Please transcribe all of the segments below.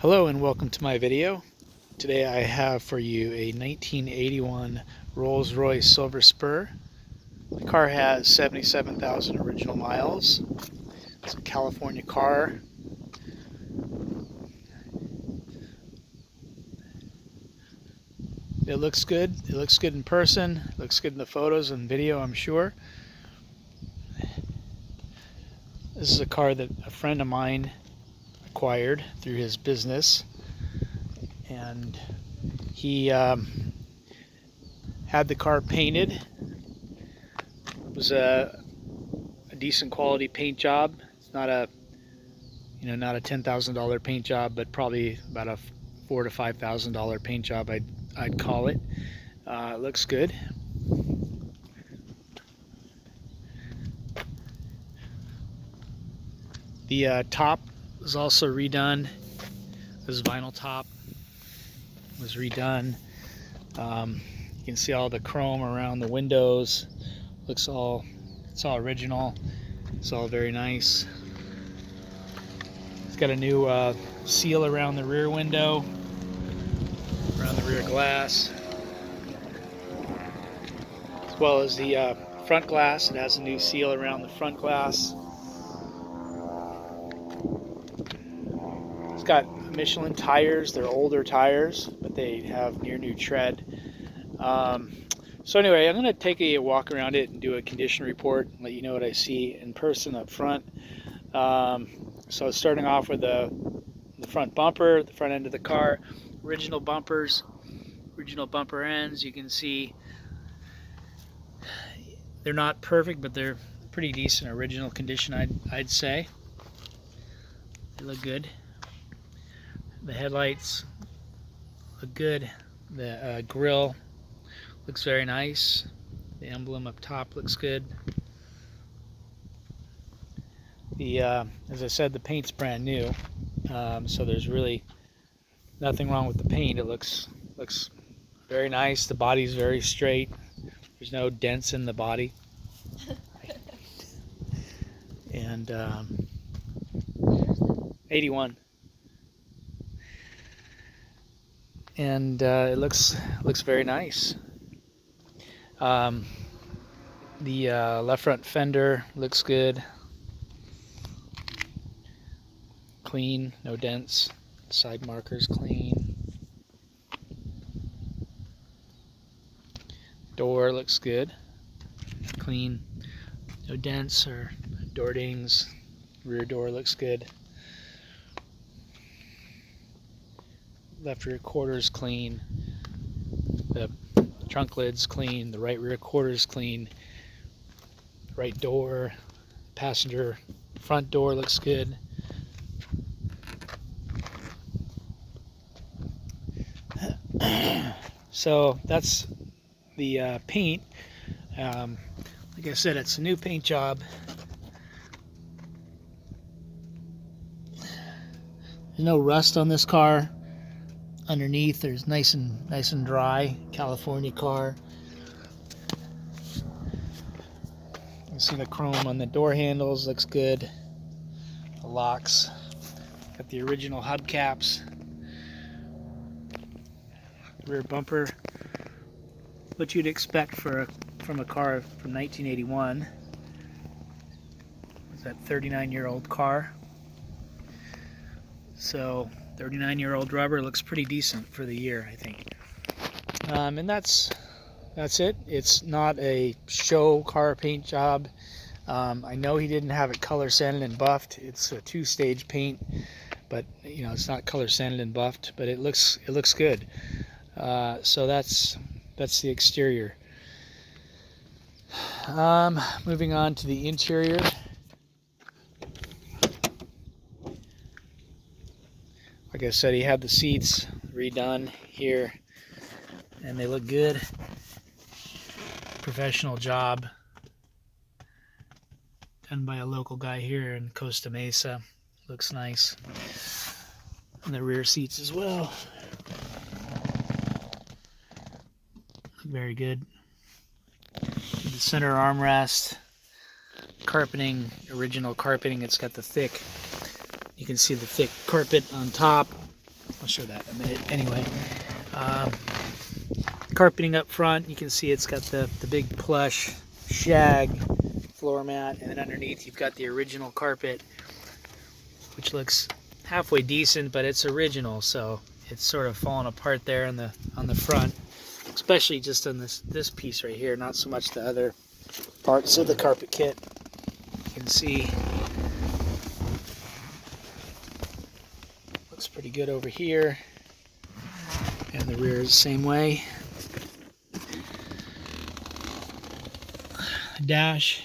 Hello and welcome to my video. Today I have for you a 1981 Rolls-Royce Silver Spur. The car has 77,000 original miles. It's a California car. It looks good. It looks good in person. It looks good in the photos and video, I'm sure. This is a car that a friend of mine acquired through his business, and he had the car painted. It was a decent quality paint job. It's not a not a $10,000 paint job, but probably about a $4,000 to $5,000 paint job, I'd call it. It looks good. The top was also redone. This vinyl top was redone. You can see all the chrome around the windows. It's all original. It's all very nice. It's got a new seal around the rear window, around the rear glass, as well as the front glass. It has a new seal around the front glass. It's got Michelin tires. They're older tires, but they have near new tread. So anyway, I'm going to take a walk around it and do a condition report and let you know what I see in person up front. So starting off with the front bumper, the front end of the car, original bumpers, original bumper ends. You can see they're not perfect, but they're pretty decent original condition, I'd say. They look good. The headlights look good. The grille looks very nice. The emblem up top looks good. As I said, the paint's brand new, so there's really nothing wrong with the paint. It looks very nice. The body's very straight. There's no dents in the body. And 81. And it looks very nice. The left front fender looks good, clean, no dents. Side markers clean. Door looks good, clean, no dents or door dings. Rear door looks good. Left rear quarters clean. The trunk lid's clean. The right rear quarters clean. Right door, passenger front door looks good. So that's the paint. Like I said, it's a new paint job. There's no rust on this car. Underneath, there's nice and dry. California car. You can see the chrome on the door handles looks good. The locks. Got the original hubcaps. Rear bumper. What you'd expect from a car from 1981. It's that 39-year-old car. So 39-year-old rubber looks pretty decent for the year, I think. And that's it. It's not a show car paint job. I know he didn't have it color sanded and buffed. It's a two-stage paint, but it's not color sanded and buffed. But it looks good. So that's the exterior. Moving on to the interior. Like I said, he had the seats redone here, and they look good. Professional job done by a local guy here in Costa Mesa. Looks nice. And the rear seats as well. Look very good. The center armrest, carpeting, original carpeting. It's got the thick. You can see the thick carpet on top. I'll show that in a minute. Anyway, carpeting up front, you can see it's got the big plush shag floor mat, and then underneath you've got the original carpet, which looks halfway decent, but it's original, so it's sort of falling apart there on the front, especially just on this piece right here, not so much the other parts of the carpet kit. You can see looks pretty good over here, and the rear is the same way. Dash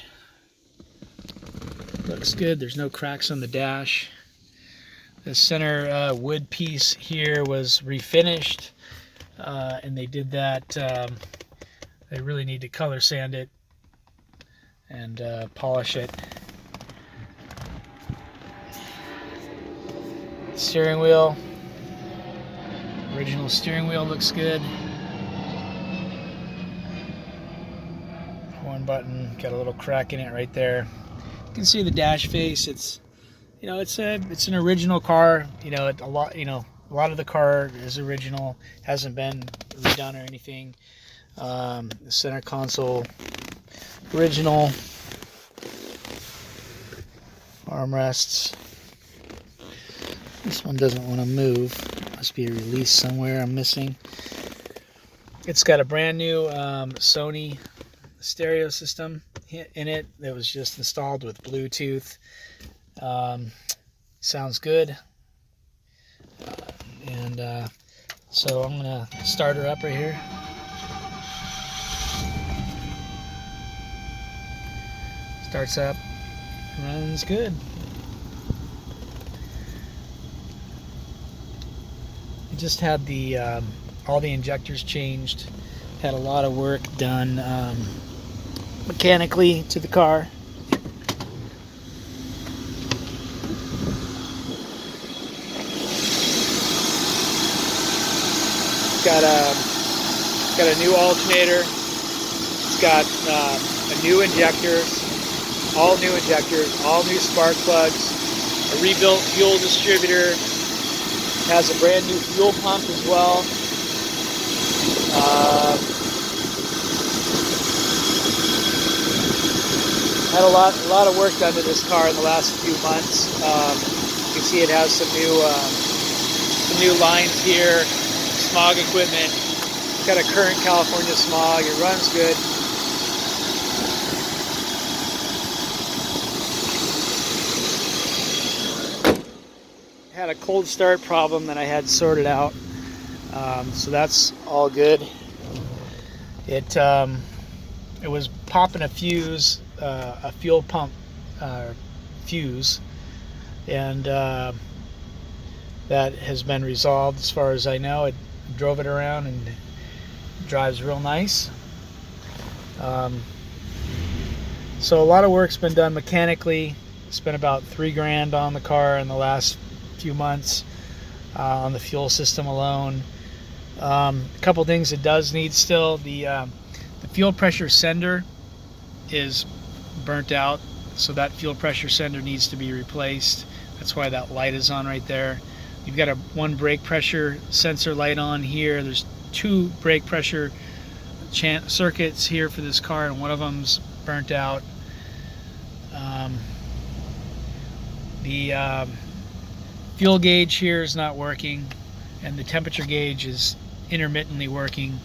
looks good. There's no cracks on the dash. The center wood piece here was refinished, and they did that. They really need to color sand it and polish it. Steering wheel, original steering wheel looks good. One button, got a little crack in it right there. You can see the dash face. It's, you know, it's an original car. You know, a lot of the car is original, hasn't been redone or anything. The center console, original. Armrests. This one doesn't want to move. Must be a release somewhere I'm missing. It's got a brand new Sony stereo system in it that was just installed with Bluetooth. Sounds good. So I'm gonna start her up right here. Starts up, runs good. I just had the all the injectors changed. Had a lot of work done mechanically to the car. Got a new alternator. It's got a new injectors, all new injectors, all new spark plugs, a rebuilt fuel distributor. Has a brand new fuel pump as well. Had a lot of work done to this car in the last few months. You can see it has some new lines here, smog equipment. It's got a current California smog. It runs good. Had a cold start problem that I had sorted out, so that's all good. It was popping a fuse, a fuel pump fuse, and that has been resolved as far as I know. I drove it around and it drives real nice. So a lot of work's been done mechanically. Spent about $3,000 on the car in the last few months on the fuel system alone. A couple things it does need still. The fuel pressure sender is burnt out, so that fuel pressure sender needs to be replaced. That's why that light is on right there. You've got one brake pressure sensor light on here. There's two brake pressure circuits here for this car, and one of them's burnt out. The fuel gauge here is not working, and the temperature gauge is intermittently working.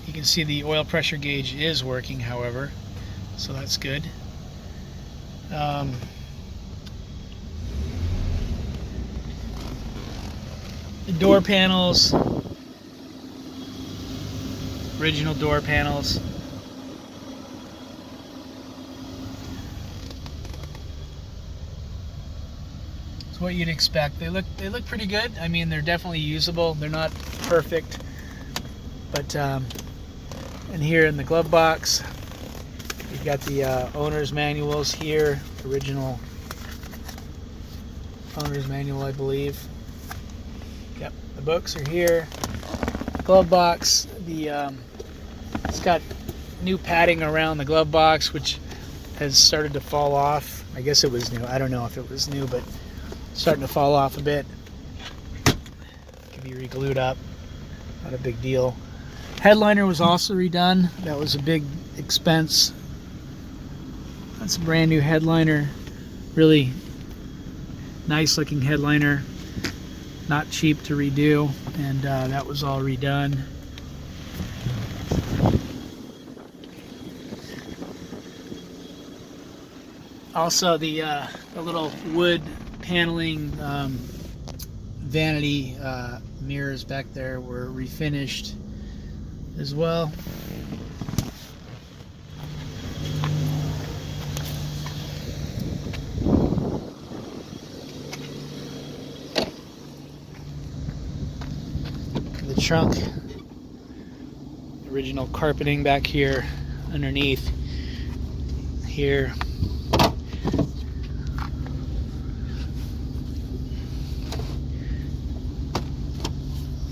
You can see the oil pressure gauge is working, however, so that's good. The door panels, original door panels. What you'd expect. They look pretty good. I mean, they're definitely usable. They're not perfect, but and here in the glove box, you've got the owner's manuals here, original owner's manual, I believe. Yep, the books are here. Glove box. It's got new padding around the glove box, which has started to fall off. I guess it was new. I don't know if it was new, but starting to fall off a bit. could be re-glued up. Not a big deal. Headliner was also redone. That was a big expense. That's a brand new headliner. Really nice looking headliner. Not cheap to redo, and that was all redone. Also, the little wood paneling vanity mirrors back there were refinished as well. The trunk, original carpeting back here underneath here.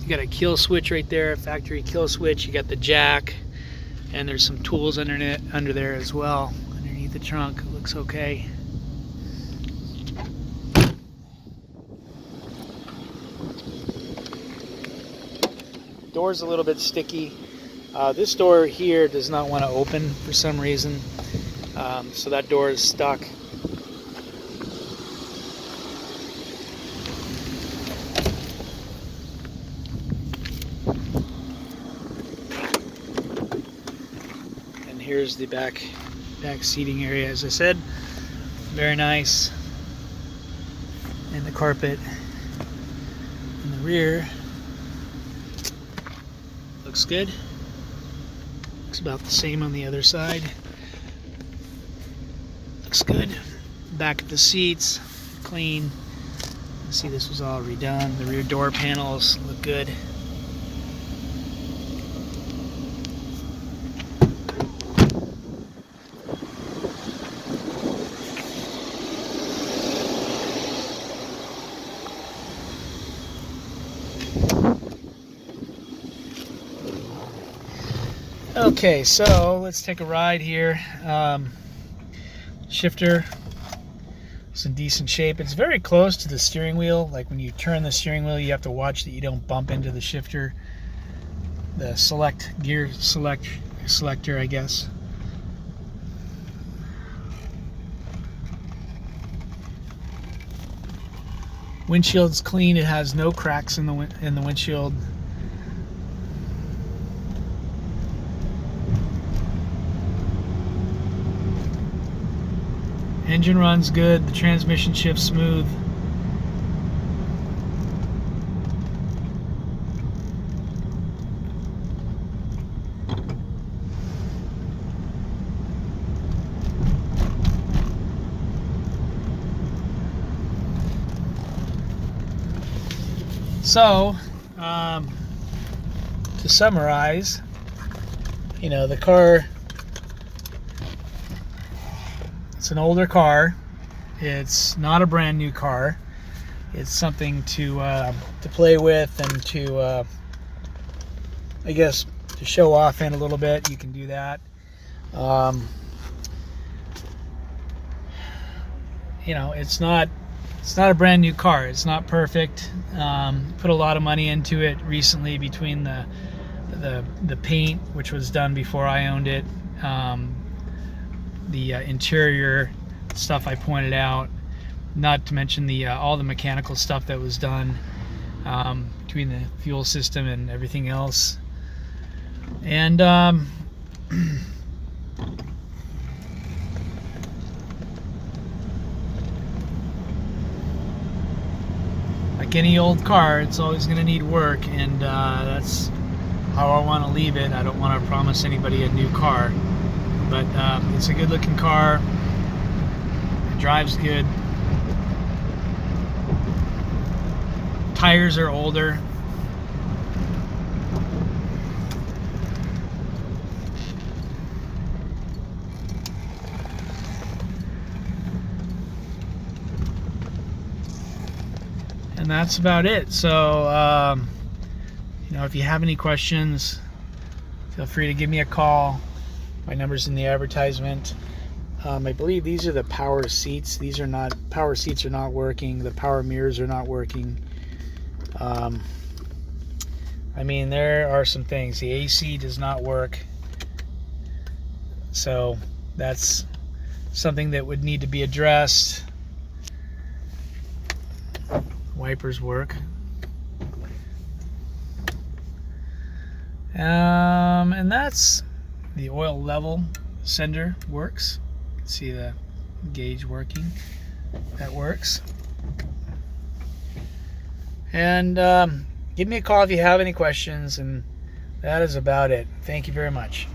You got a kill switch right there, factory kill switch. You got the jack, and there's some tools under there as well. Underneath the trunk, it looks okay. Door's a little bit sticky. This door here does not want to open for some reason, so that door is stuck. And here's the back seating area, as I said, very nice. And the carpet in the rear looks good. Looks about the same on the other side. Looks good. Back of the seats, clean. You see this was all redone. The rear door panels look good. Okay, so let's take a ride here. Shifter is in decent shape. It's very close to the steering wheel. Like when you turn the steering wheel, you have to watch that you don't bump into the shifter. The gear selector, I guess. Windshield's clean. It has no cracks in the windshield. Engine runs good, the transmission shifts smooth. So, to summarize, the car, it's an older car. It's not a brand new car. It's something to play with and to, I guess, to show off in a little bit. You can do that. It's not a brand new car. It's not perfect. Put a lot of money into it recently between the paint, which was done before I owned it, the interior stuff I pointed out, not to mention all the mechanical stuff that was done between the fuel system and everything else. And like any old car, it's always going to need work, and that's how I want to leave it. I don't want to promise anybody a new car, but it's a good looking car. It drives good. Tires are older. And that's about it. So, if you have any questions, feel free to give me a call. My number's in the advertisement. I believe these are the power seats. Power seats are not working. The power mirrors are not working. I mean, there are some things. The AC does not work. So that's something that would need to be addressed. Wipers work. And that's the oil level sender works. You can see the gauge working. That works. And give me a call if you have any questions, and that is about it. Thank you very much.